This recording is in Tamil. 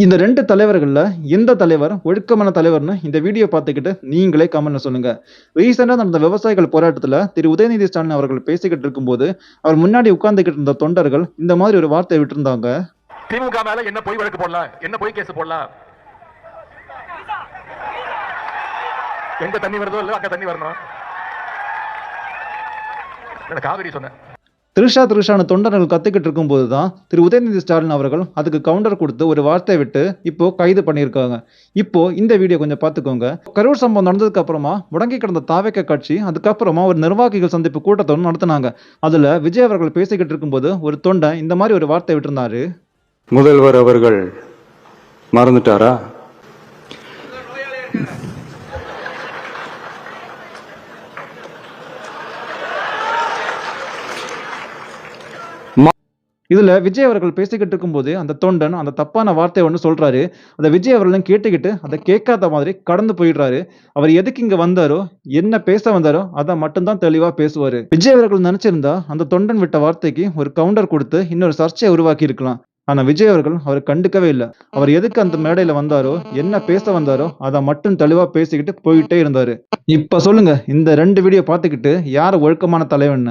இந்த 2 தலைவர்கள்ல எந்த தலைவர் ஒழுக்கமான தலைவர்ன்னு இந்த வீடியோ பார்த்துக்கிட்டு நீங்களே கமெண்ட்ல சொல்லுங்க. ரீசென்ட்டா நடந்த விவசாயிகள் போராட்டத்துல திரு உதயநிதி ஸ்டாலின் அவர்கள் பேசிக்கிட்டு இருக்கும்போது, அவர் முன்னாடி உட்கார்ந்துகிட்டு இருந்த தொண்டர்கள் இந்த மாதிரி ஒரு வார்த்தைய விட்டிருந்தாங்க. திமுக மேல என்ன பொய் வழக்கு போடலாம், என்ன பொய் கேஸ் போடலாம். எங்க தண்ணி வருதோ இல்ல அங்க தண்ணி வரணும். காவிரி சொன்னேன். திருஷான்னு தொண்டர்கள் கத்திக்கிட்டு இருக்கும்போது தான் திரு உதயநிதி ஸ்டாலின் அவர்கள் அதுக்கு கவுண்டர் கொடுத்து ஒரு வார்த்தையை விட்டு இப்போ கைது பண்ணியிருக்காங்க. இப்போ இந்த வீடியோ கொஞ்சம் பார்த்துக்கோங்க. கரூர் சம்பவம் நடந்ததுக்கு அப்புறமா முடங்கி கிடந்த தாவேக கட்சி அதுக்கப்புறமா ஒரு நிர்வாகிகள் சந்திப்பு கூட்டத்தை நடத்தினாங்க. அதுல விஜய் அவர்கள் பேசிக்கிட்டு இருக்கும்போது ஒரு தொண்டன் இந்த மாதிரி ஒரு வார்த்தை விட்டிருந்தாரு. முதல்வர் அவர்கள் மறந்துட்டாரா? இதுல விஜய் அவர்கள் பேசிக்கிட்டு இருக்கும்போது அந்த தொண்டன் அந்த தப்பான வார்த்தை ஒன்று சொல்றாரு. அந்த விஜய் அவர்களும் கேட்டுக்கிட்டு அதை கேட்காத மாதிரி கடந்து போயிடுறாரு. அவர் எதுக்கு இங்க வந்தாரோ, என்ன பேச வந்தாரோ அதை மட்டும்தான் தெளிவா பேசுவாரு. விஜய் அவர்கள் நினைச்சிருந்தா அந்த தொண்டன் விட்ட வார்த்தைக்கு ஒரு கவுண்டர் கொடுத்து இன்னொரு சர்ச்சையை உருவாக்கி இருக்கலாம். ஆனா விஜய் அவர்கள் அவர் கண்டுக்கவே இல்லை. அவர் எதுக்கு அந்த மேடையில வந்தாரோ, என்ன பேச வந்தாரோ அதை மட்டும் தெளிவா பேசிக்கிட்டு போயிட்டே இருந்தாரு. இப்ப சொல்லுங்க, இந்த 2 வீடியோ பார்த்துக்கிட்டு யார் ஒழுக்கமான தலைவன்னு?